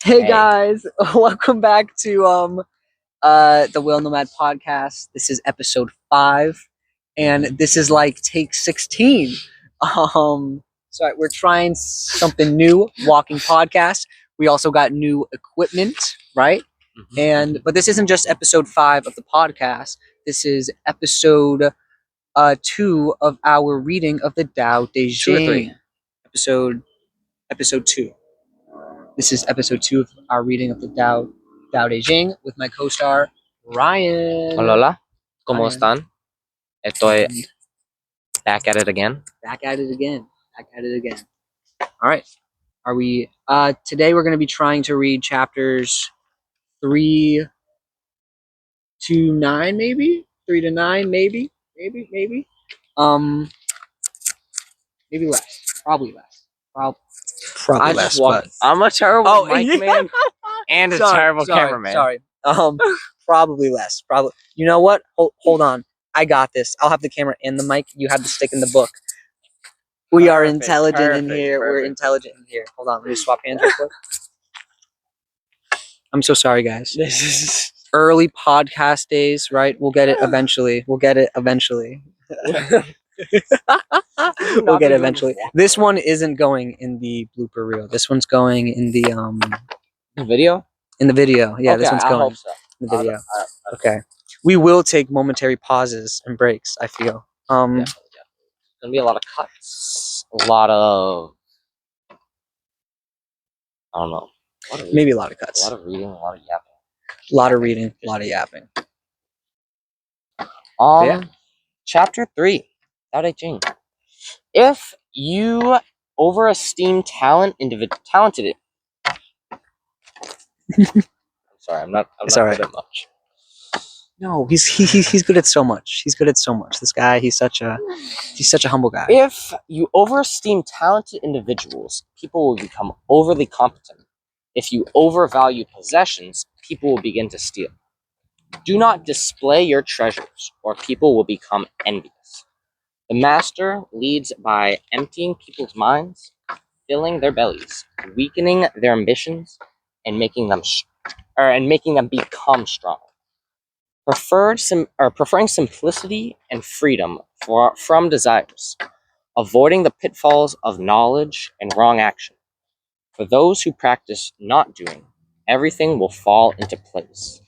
Hey Hey. guys, welcome back to the Nomad podcast. This is episode 5 and this is like take 16. So we're trying something new, walking podcast. We also got new equipment, right? But this isn't just episode 5 of the podcast. This is episode 2 of our reading of the Tao Te 2 or 3? Ching. Episode 2. This is episode 2 of our reading of the Tao Te Ching with my co-star Ryan. Hola, ¿cómo Ryan. están? Estoy back at it again. Back at it again. All right. Are we? Today we're going to be trying to read chapters 3 to 9, maybe 3 to 9, maybe. Maybe less. Probably less. Probably I less. just walked. I'm a terrible mic yeah. man and a terrible cameraman. Sorry. Probably less. Probably. You know what? Hold on. I got this. I'll have the camera and the mic. You have the stick in the book. We are intelligent in here. We're intelligent in here. Hold on. Let me swap hands real quick. I'm so sorry, guys. This is Early podcast days, right? We'll get it eventually. We'll get it eventually. This one isn't going in the blooper reel. This one's going in the video. In the video. Yeah, okay, this one's I going hope so. in the video. Okay. We will take momentary pauses and breaks, I feel. Yeah. Gonna be a lot of cuts. A lot of I don't know. Maybe a lot of cuts. A lot of reading, a lot of yapping. A lot of reading, a lot of yapping. Chapter 3, Tao Te Ching. If you overesteem talented. I'm sorry, I'm not It's good all right. at much. No, he's good at so much. He's good at so much. This guy, he's such a humble guy. If you overesteem talented individuals, people will become overly competent. If you overvalue possessions, people will begin to steal. Do not display your treasures, or people will become envious. The master leads by emptying people's minds, filling their bellies, weakening their ambitions, and making them become strong. Preferring simplicity and freedom from desires, avoiding the pitfalls of knowledge and wrong action. For those who practice not doing, everything will fall into place.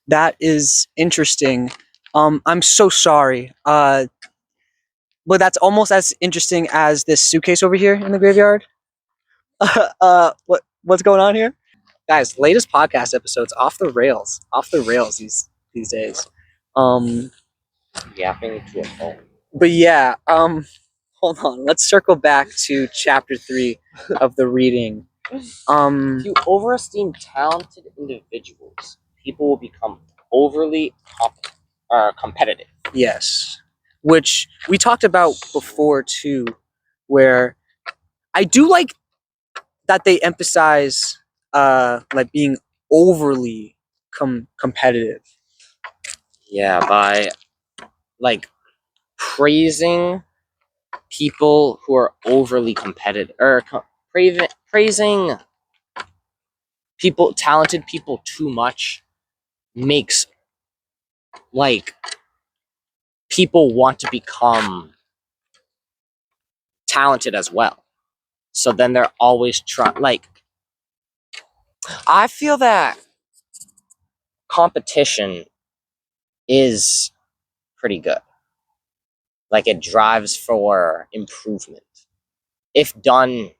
That is interesting. I'm so sorry. But that's almost as interesting as this suitcase over here in the graveyard. What's going on here? Guys, latest podcast episodes off the rails these days. Yapping to a phone. But yeah, hold on. Let's circle back to chapter 3 of the reading. If you overesteem talented individuals, people will become overly competitive. Yes, which we talked about before too, where I do like that they emphasize like being overly competitive. Yeah, by like praising people who are overly competitive, or praising talented people too much makes like people want to become talented as well. So then they're always I feel that competition is pretty good. Like, it drives for improvement if done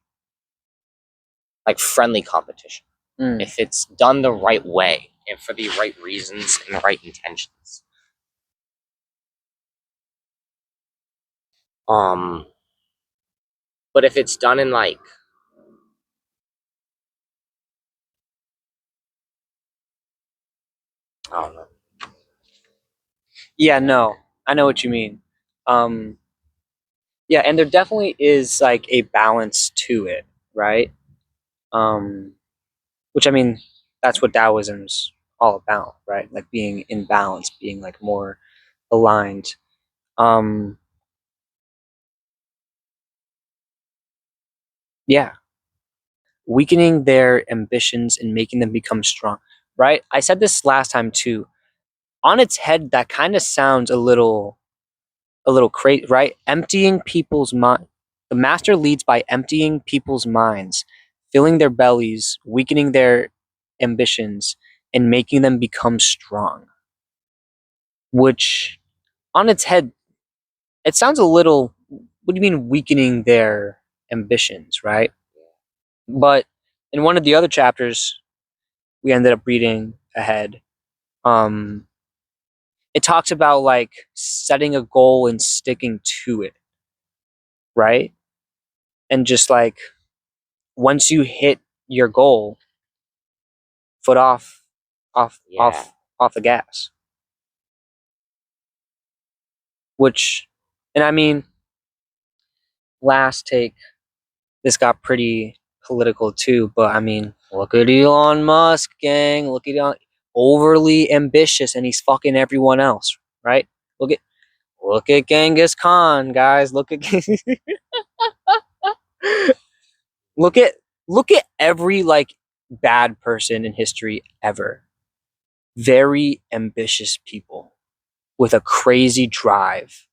like friendly competition. If it's done the right way and for the right reasons and the right intentions. But if it's done in I don't know. Yeah, no, I know what you mean. Yeah, and there definitely is like a balance to it, right? Which I mean, that's what Taoism's all about, right? Like being in balance, being like more aligned. Yeah. weakening their ambitions and making them become strong. Right? I said this last time too. On its head, that kind of sounds a little crazy, right? Emptying people's mind. The master leads by emptying people's minds, filling their bellies, weakening their ambitions, and making them become strong. Which, on its head, it sounds a little. What do you mean weakening their ambitions, right? But in one of the other chapters, we ended up reading ahead. Um, it talks about like setting a goal and sticking to it, right? And just like once you hit your goal, foot off, Yeah. off the gas. Which, and I mean, last take, this got pretty political too. But I mean, look at Elon Musk, gang. Look at Elon, overly ambitious, and he's fucking everyone else, right? Look at Genghis Khan, guys. Look at look at every like bad person in history ever. Very ambitious people with a crazy drive.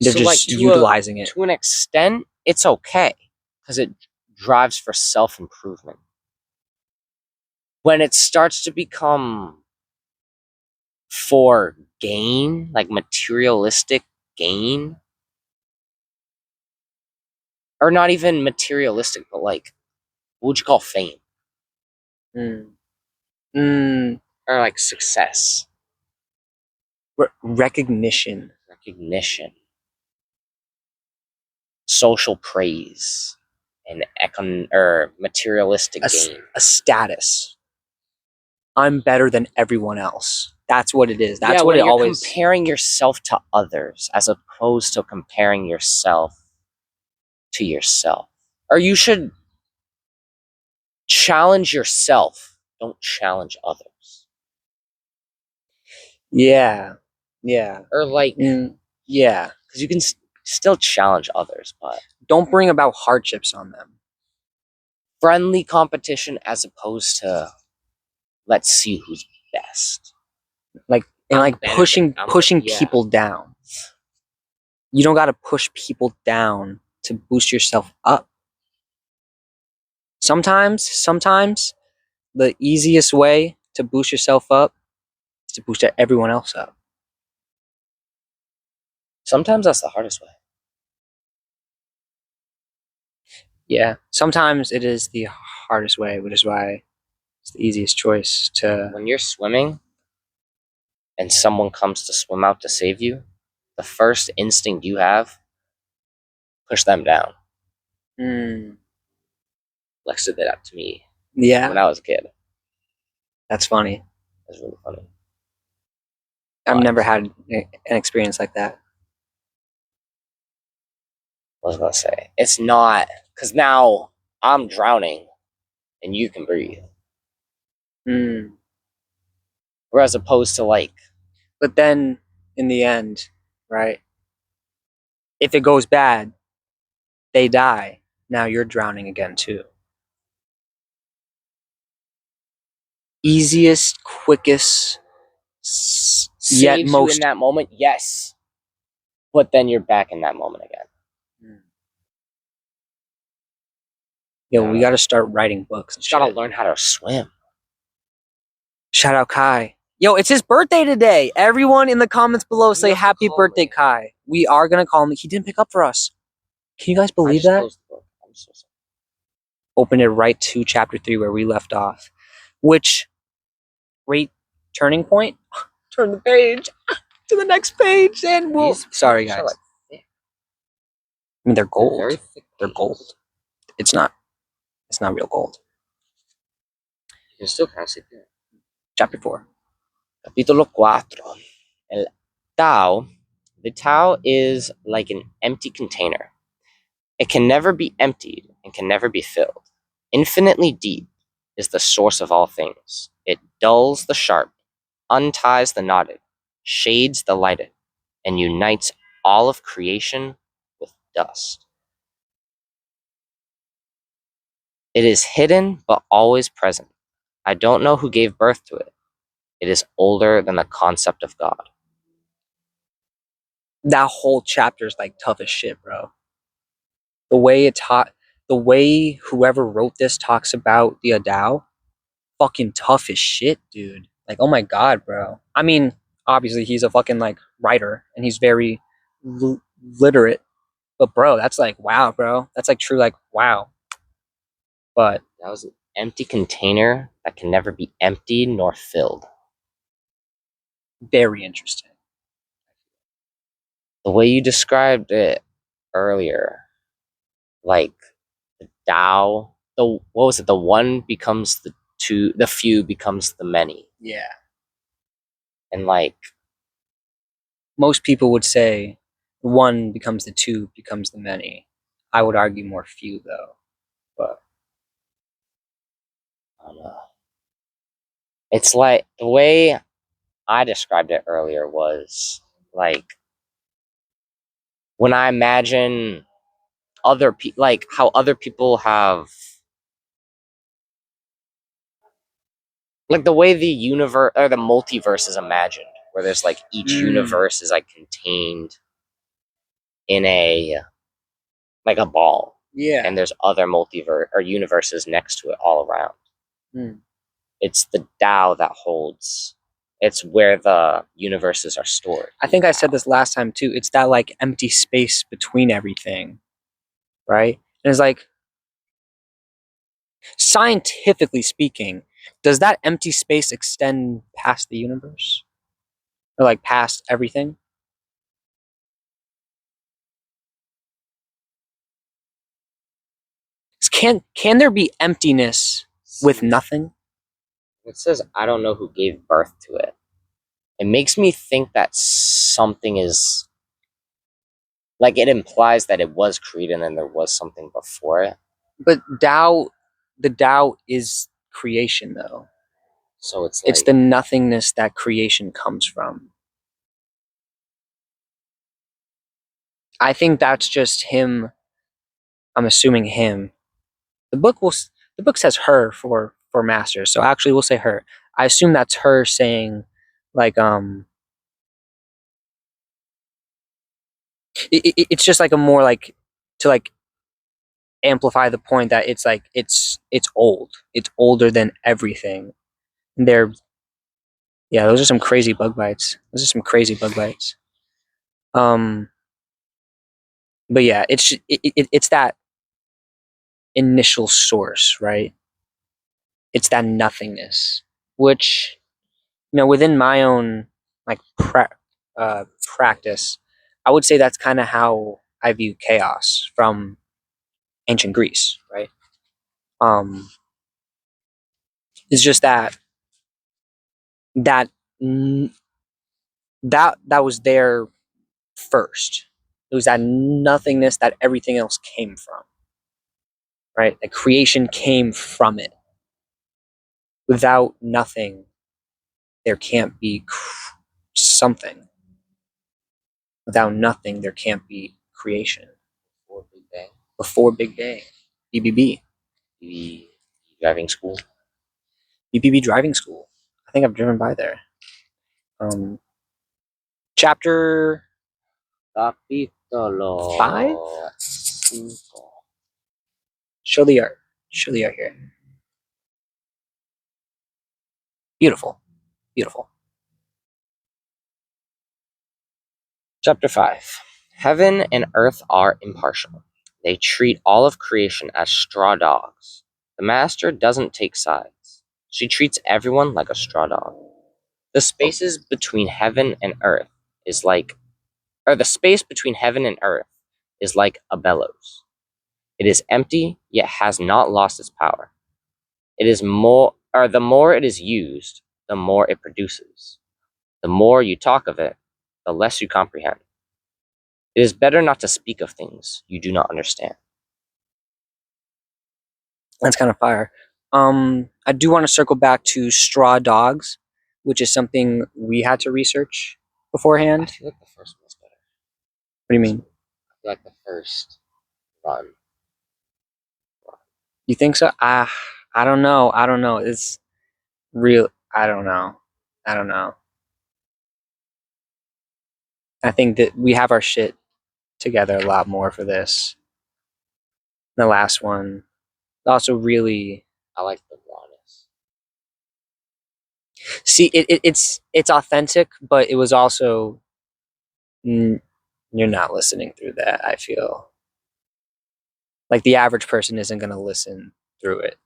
They're So, just like, utilizing it. to an extent, it's okay because it drives for self-improvement. When it starts to become for gain, like materialistic gain, or not even materialistic, but like, what would you call fame? Mm. Mm. Or like success, Recognition, social praise, and materialistic gain. a status. I'm better than everyone else. That's what it is. That's what when it you're always. comparing yourself to others as opposed to comparing yourself to yourself. Or you should challenge yourself. Don't challenge others. Yeah. Or like, Yeah. because you can still challenge others, but Don't bring about hardships on them. friendly competition as opposed to let's see who's best. Like and I'm like pushing people down. You don't got to push people down to boost yourself up. Sometimes the easiest way to boost yourself up is to boost everyone else up. Sometimes that's the hardest way. Yeah, sometimes it is the hardest way, which is why it's the easiest choice to. When you're swimming and someone comes to swim out to save you, the first instinct you have, push them down. Lex did that to me Yeah, when I was a kid. that's funny. That's really funny. I've never had an experience like that. What was I going to say? It's not, because now I'm drowning and you can breathe. Whereas opposed to like. But then in the end, right? If it goes bad, they die. Now you're drowning again too. Easiest, quickest, yet Saves most. you in that moment, yes. But then you're back in that moment again. Yo, we got to start writing books. You got to learn how to swim. Shout out Kai. Yo, it's his birthday today. Everyone in the comments below say happy birthday, Kai. We are going to call him. He didn't pick up for us. Can you guys believe that? I'm so sorry. Open it right to chapter 3 where we left off. Which, great turning point. Turn the page to the next page and we'll. Sorry, guys. I mean, they're gold. They're gold. It's not real gold. You can still kind of see it. Chapter 4. Capítulo 4. El Tao. The Tao is like an empty container. It can never be emptied and can never be filled. Infinitely deep is the source of all things. It dulls the sharp, unties the knotted, shades the lighted, and unites all of creation with dust. It is hidden but always present. I don't know who gave birth to it. It is older than the concept of God. That whole chapter is like tough as shit, bro. The way it taught, the way whoever wrote this talks about the Adao, fucking tough as shit, dude. Like, oh my god, bro. I mean, obviously he's a fucking like writer and he's very literate, but bro, that's like wow, bro. That's like true, like wow. But That was an empty container that can never be emptied nor filled. very interesting. The way you described it earlier, like the Tao, what was it? The one becomes the two, the few becomes the many. Yeah. And like, Most people would say one becomes the two, becomes the many. I would argue more few though. But I don't know. It's like the way I described it earlier was like when I imagine other people, like how other people have, like the way the universe or the multiverse is imagined, where there's like each universe is like contained in a like a ball, yeah. and there's other multiverse or universes next to it all around. Mm. It's the Tao that holds. It's where the universes are stored. I think I said this last time too. It's that like empty space between everything, right? And it's like scientifically speaking, does that empty space extend past the universe? Or like past everything? Can there be emptiness with nothing? It says, I don't know who gave birth to it. It makes me think that something is, like, it implies that it was created and there was something before it. But the Tao is creation though. So it's like, It's the nothingness that creation comes from. I think that's just him. I'm assuming him. The book will. The book says her for masters, so actually we'll say her. I assume that's her saying, like it's just like a more like to like amplify the point that it's like it's old. It's older than everything. And they're yeah, those are some crazy bug bites. Those are some crazy bug bites. Um, but yeah, it's that initial source, right? It's that nothingness, which within my own like practice, I would say that's kind of how I view chaos from ancient Greece, right? Um, it's just that that was there first. It was that nothingness that everything else came from, right? That creation came from it. Without nothing, there can't be something. Without nothing, there can't be creation. before Big Bang, Before Big Bang, BBB, the driving school. BBB driving school. I think I've driven by there. Chapter Capítulo 5. 5. Show the art. Show the art here. Beautiful, beautiful. Chapter 5. Heaven and earth are impartial. They treat all of creation as straw dogs. The master doesn't take sides. She treats everyone like a straw dog. The spaces between heaven and earth is like, or the space between heaven and earth is like a bellows. It is empty, yet has not lost its power. It is more, or the more it is used, the more it produces. The more you talk of it, the less you comprehend. It is better not to speak of things you do not understand. That's kind of fire. I do want to circle back to straw dogs, which is something we had to research I beforehand. feel like the first one was better. What do you mean? I feel like the first run. You think so? I don't know. I don't know. It's real. I don't know. I don't know. I think that we have our shit together a lot more for this. The last one also really I like the rawness. see it's authentic, but it was also you're not listening through that. I feel like the average person isn't going to listen through it.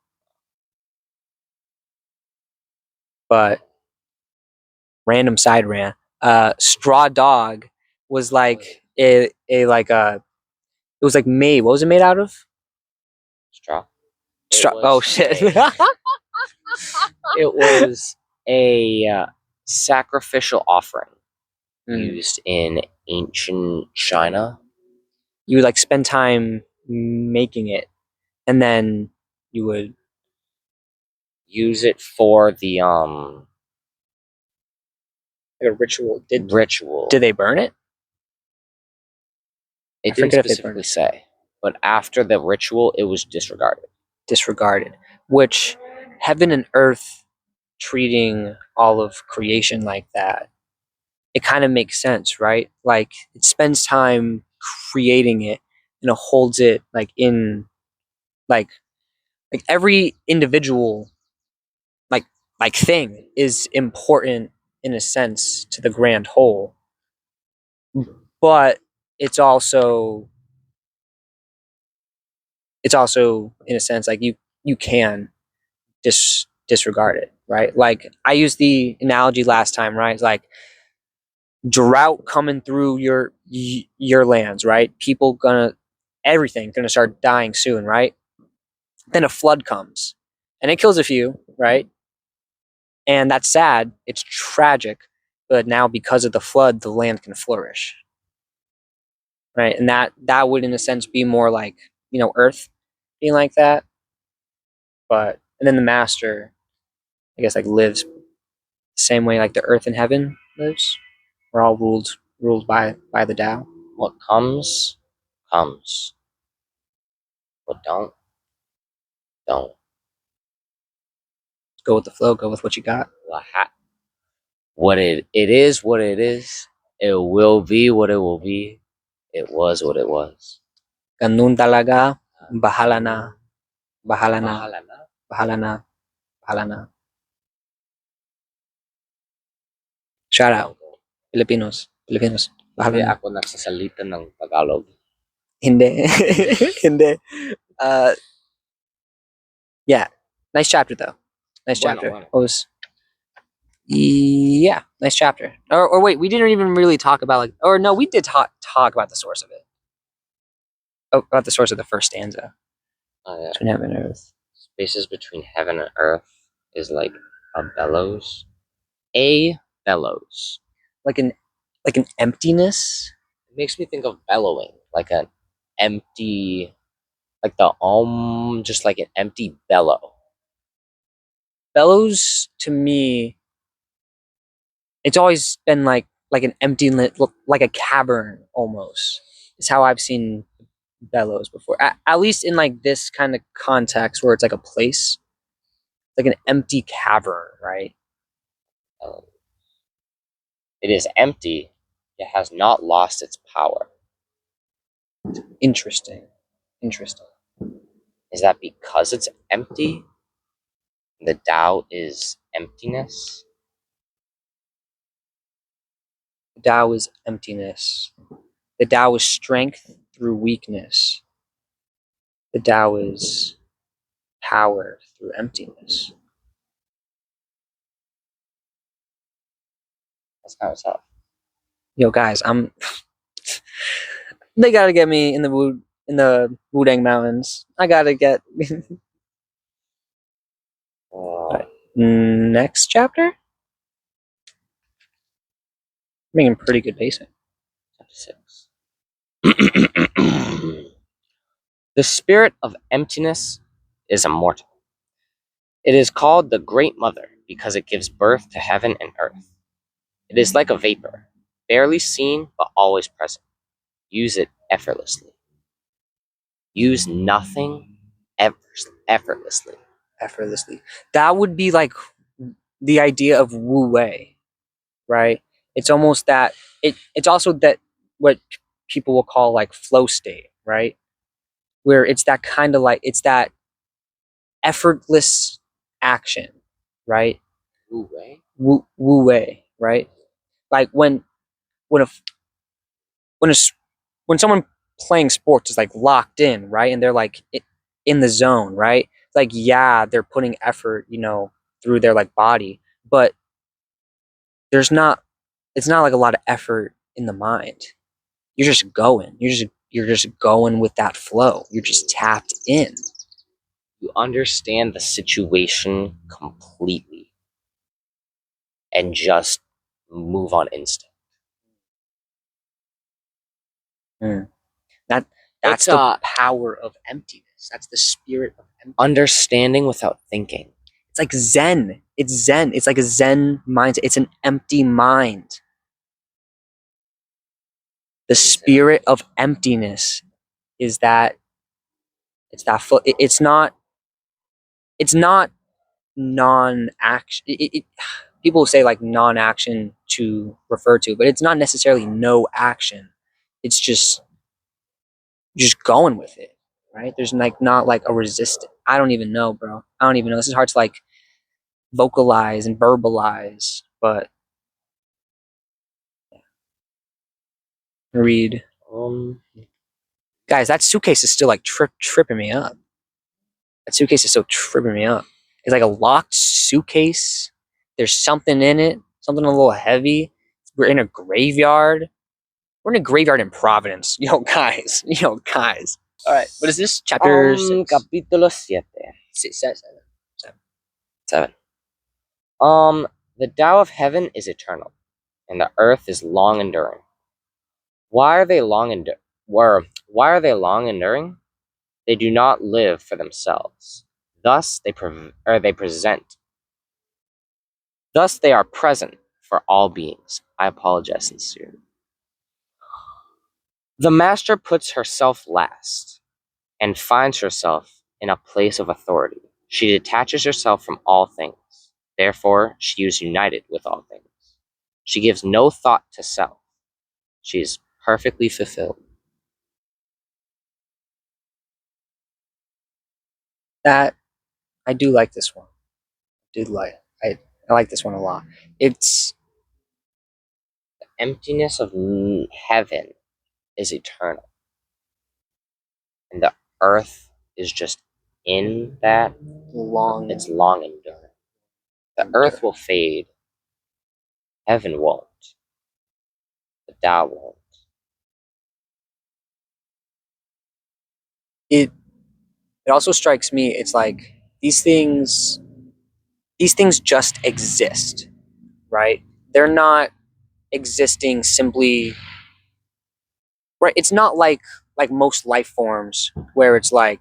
But random side rant. Straw Dog was like a like a it was like made. What was it made out of? Straw. Straw. Oh shit. It was a sacrificial offering used in ancient China. You would like spend time making it, and then you would Use it for the like a ritual. ritual. Did they burn it? It didn't specifically say, but after the ritual, it was disregarded. Disregarded. Which heaven and earth treating all of creation like that, it kind of makes sense, right? Like it spends time creating it and it holds it like in like every individual like thing is important in a sense to the grand whole, but it's also in a sense like you can disregard it, right? Like I used the analogy last time, right? It's like drought coming through your lands, right? People gonna everything gonna start dying soon, right? Then a flood comes and it kills a few, right? And that's sad. It's tragic, but now because of the flood, the land can flourish, right? And that would, in a sense, be more like Earth being like that. But and then the master, I guess, like lives the same way like the Earth and heaven lives. We're all ruled by the Tao. What comes, comes. What don't. Go with the flow. Go with what you got. What it is, what it is. It will be what it will be. It was what it was. Ganun talaga. Bahala na. Bahala na. Bahala na. Bahala na. Bahala na. Shout out. Filipinos. Bahala Hindi na. ako nagsasalita ng Tagalog. Hindi. Hindi. Yeah. Nice chapter though. Nice chapter. Bueno. What was yeah, nice chapter. Or wait, we didn't even really talk about like or no, we did talk about the source of it. Oh, about the source of the first stanza. Yeah. Between heaven and earth. Spaces between heaven and earth is like a bellows. A bellows. Like an emptiness. It makes me think of bellowing, like an empty, like the just like an empty bellow. Bellows to me, it's always been like an empty, like a cavern almost. Is how I've seen bellows before. At least in like this kind of context where it's like a place, like an empty cavern, right? It is empty. It has not lost its power. Interesting. Is that because it's empty? The Tao is emptiness. The Tao is emptiness. The Tao is strength through weakness. The Tao is power through emptiness. That's kind of tough. Yo, guys, they gotta get me in the Wudang Mountains. I gotta get. Right. Next chapter. Making pretty good pacing. Chapter 6. The spirit of emptiness is immortal. It is called the Great Mother because it gives birth to heaven and earth. It is like a vapor, barely seen but always present. Use it effortlessly. Use nothing effortlessly. Effortlessly. That would be like the idea of wu wei, right? It's almost that it's also that what people will call like flow state, right? Where it's that kind of like it's that effortless action, right? Wu Wei? Wu wei, right? Like when a when a when someone playing sports is like locked in, right, and they're like in the zone, right? It's like yeah, they're putting effort, through their like body, but there's not. It's not like a lot of effort in the mind. You're just going. You're just going with that flow. You're just tapped in. You understand the situation completely and just move on instinct. Mm. That's the power of emptiness. That's the spirit of emptiness. Understanding without thinking. It's like Zen. It's Zen. It's like a Zen mindset. It's an empty mind. The spirit of emptiness is that it's that it's not non-action. People say like non-action to refer to, but it's not necessarily no action. It's just going with it, right? There's like not like a resistance. I don't even know, bro. I don't even know. This is hard to like vocalize and verbalize, but read. Guys, that suitcase is still like tripping me up. That suitcase is still tripping me up. It's like a locked suitcase. There's something in it, something a little heavy. We're in a graveyard. We're in a graveyard in Providence. Guys. Guys. All right. What is this? Chapter 6. Capítulo 7. 7. The Tao of heaven is eternal, and the earth is long enduring. Why are they long enduring? They do not live for themselves. Thus they present. Thus they are present for all beings. I apologize sincerely. The master puts herself last and finds herself in a place of authority. She detaches herself from all things. Therefore, she is united with all things. She gives no thought to self. She is perfectly fulfilled. That I do like this one. I like this one a lot. It's The emptiness of heaven is eternal, and the earth is just in that. long. It's long enduring. The earth will fade. Heaven won't. The Tao won't. It also strikes me. It's like these things just exist, right? They're not existing simply, right? It's not like most life forms where it's like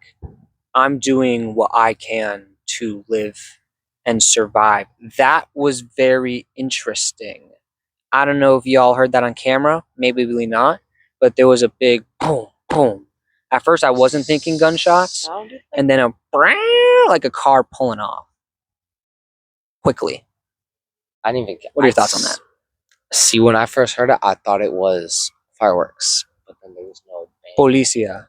I'm doing what I can to live and survive. That was very interesting. I don't know if y'all heard that on camera, maybe really not, but there was a big boom, boom. At first, I wasn't thinking gunshots, and then like a car pulling off quickly. I didn't even get. What are your thoughts on that? See, when I first heard it, I thought it was fireworks, but then there was no band. Policia.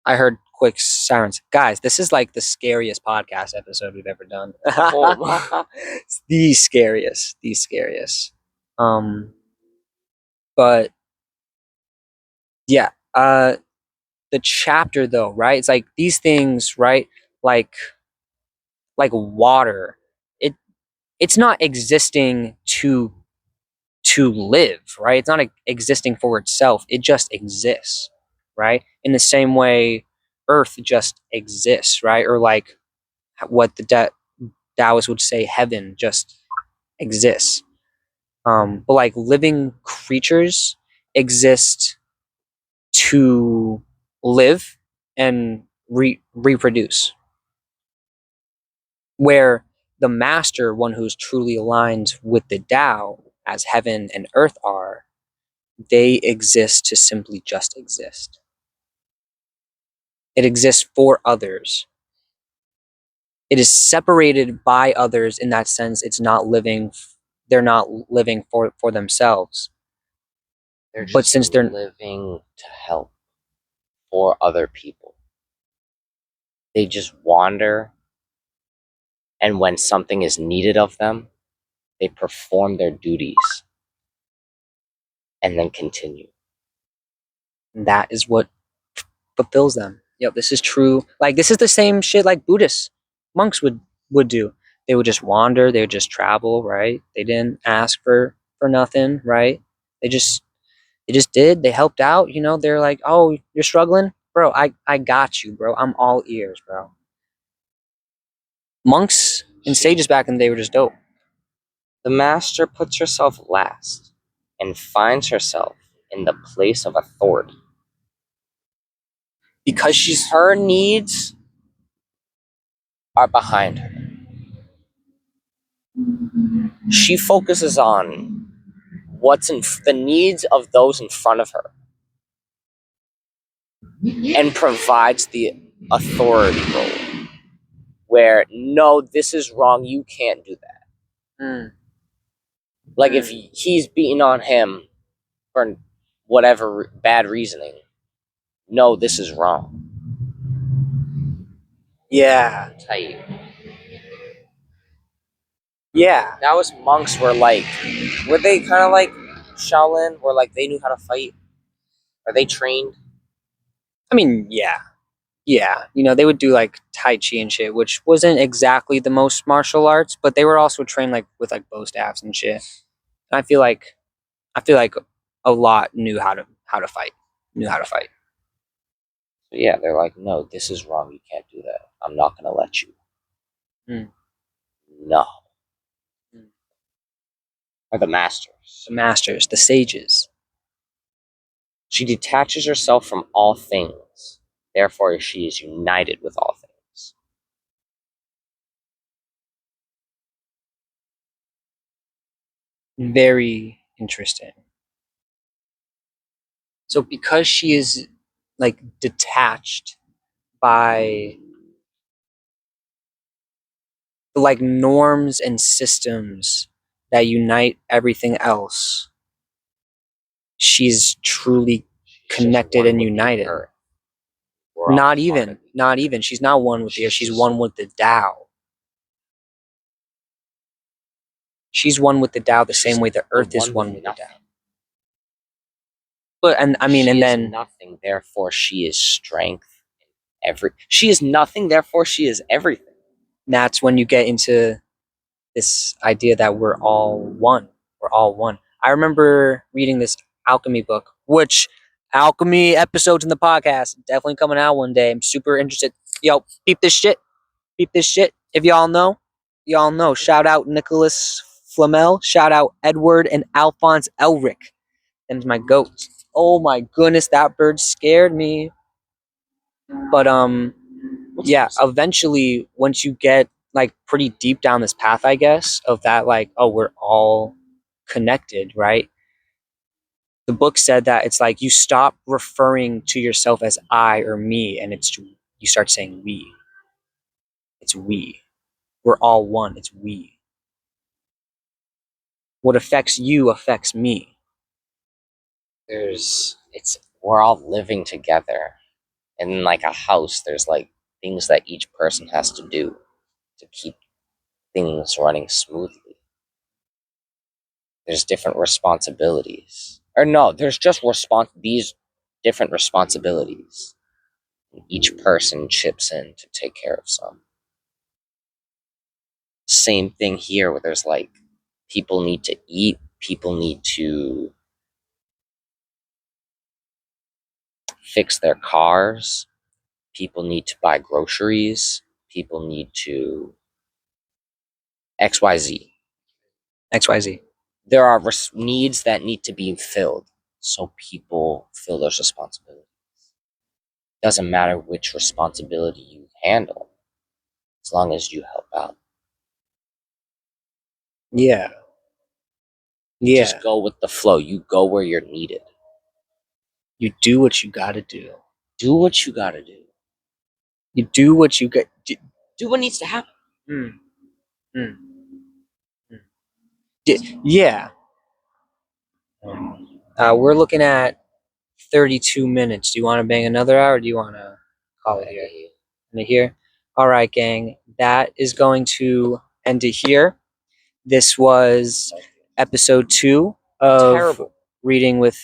I heard quick sirens. Guys, this is like the scariest podcast episode we've ever done. It's the scariest. The scariest. But yeah, the chapter though, right? It's like these things, right? Like water. It's not existing to live, right? It's not existing for itself. It just exists, right? In the same way earth just exists, right? Or like what the Taoists would say heaven just exists. But like living creatures exist to live and reproduce. Where the master, one who's truly aligned with the Tao, as heaven and earth are, they exist to simply just exist. It exists for others. it is separated by others in that sense. It's not living. They're not living for themselves. They're just But since they're living to help for other people. They just wander, and when something is needed of them, they perform their duties and then continue. that is what fulfills them. Yep, this is true. Like this is the same shit like Buddhist monks would do. They would just wander. They would just travel. Right? They didn't ask for nothing. Right? They just they just did. They helped out. You know, they're like, oh, you're struggling, bro. I got you, bro. I'm all ears, bro. Monks and sages back in the day were just dope. The master puts herself last and finds herself in the place of authority. Because her needs are behind her. She focuses on what's in the needs of those in front of her and provides the authority role where, no, this is wrong, you can't do that. Like if he's beating on him for whatever bad reasoning, no, this is wrong. Yeah. Tight. Yeah. That was monks were they kind of like Shaolin, where like they knew how to fight? Are they trained? I mean, yeah. Yeah. You know, they would do like Tai Chi and shit, which wasn't exactly the most martial arts, but they were also trained like with like bow staffs and shit. And I feel like a lot knew how to fight. Knew how to fight. So yeah, they're like, no, this is wrong. You can't do that. I'm not gonna let you. Mm. No. Are the masters. The masters, the sages. She detaches herself from all things. Therefore, she is united with all things. Very interesting. So because she is like detached by the like norms and systems that unite everything else, she's truly connected and united. Not even. She's not one with the earth. She's one with the Tao. She's one with the Tao the same way the earth is one with the Tao. But and I mean, she and is then nothing. Therefore, she is strength. She is nothing. Therefore, she is everything. That's when you get into this idea that we're all one. We're all one. I remember reading this alchemy book, which alchemy episodes in the podcast definitely coming out one day. I'm super interested. Yo, peep this shit. Peep this shit. If y'all know. Shout out Nicholas Flamel. Shout out Edward and Alphonse Elric. Them's my goats. Oh my goodness, that bird scared me. But yeah, eventually once you get like pretty deep down this path, I guess, of that like, oh, we're all connected, right? The book said that it's like you stop referring to yourself as I or me, and you start saying we. It's we. We're all one. It's we. What affects you affects me. We're all living together. And in like a house, there's like things that each person has to do to keep things running smoothly. There's different responsibilities. Or no, there's just these different responsibilities. Each person chips in to take care of some. Same thing here where there's like people need to eat, people need to fix their cars, people need to buy groceries, people need to XYZ. XYZ. There are needs that need to be filled, so people fill those responsibilities. Doesn't matter which responsibility you handle, as long as you help out. Yeah. Yeah. Just go with the flow. You go where you're needed. You do what you gotta do. Do what you gotta do. You do what you got. Do what needs to happen. Mm, mm, yeah. We're looking at 32 minutes. Do you want to bang another hour, or do you want to call it here? End it here? All right, gang. That is going to end it here. This was episode 2 of Terrible. reading with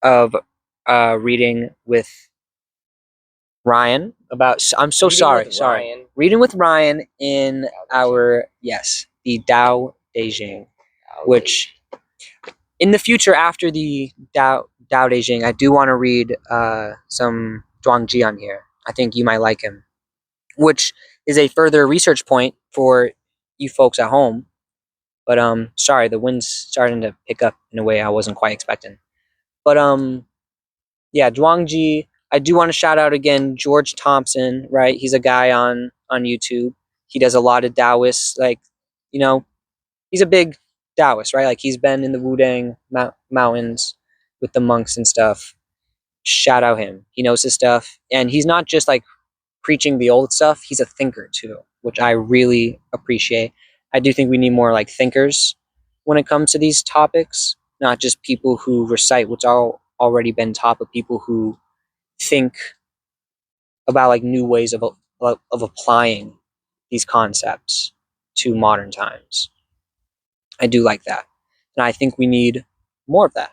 reading with Ryan about. I'm so sorry. Reading with Ryan in our the Tao Te Ching, which in the future after the Tao Te Ching, I do want to read some Zhuangzi on here. I think you might like him, which is a further research point for you folks at home. But sorry, the wind's starting to pick up in a way I wasn't quite expecting. But yeah, Zhuangzi. I do want to shout out again George Thompson. Right, he's a guy on YouTube. He does a lot of Taoist, like, you know, he's a big Taoist, right? Like he's been in the Wudang mountains with the monks and stuff. Shout out him. He knows his stuff, and he's not just like preaching the old stuff. He's a thinker too, which I really appreciate. I do think we need more like thinkers when it comes to these topics, not just people who recite what's already been taught, but people who think about like new ways of applying these concepts to modern times. I do like that, and I think we need more of that.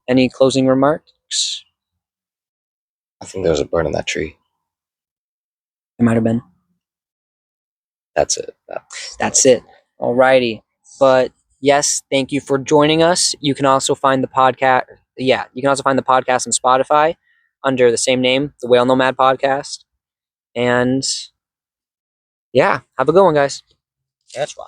Any closing remarks? I think there was a bird in that tree. It might have been. That's it. That's it. Alrighty. But yes, thank you for joining us. You can also find the podcast. Yeah, you can also find the podcast on Spotify under the same name, the Whale Nomad Podcast. And yeah, have a good one, guys. That's why.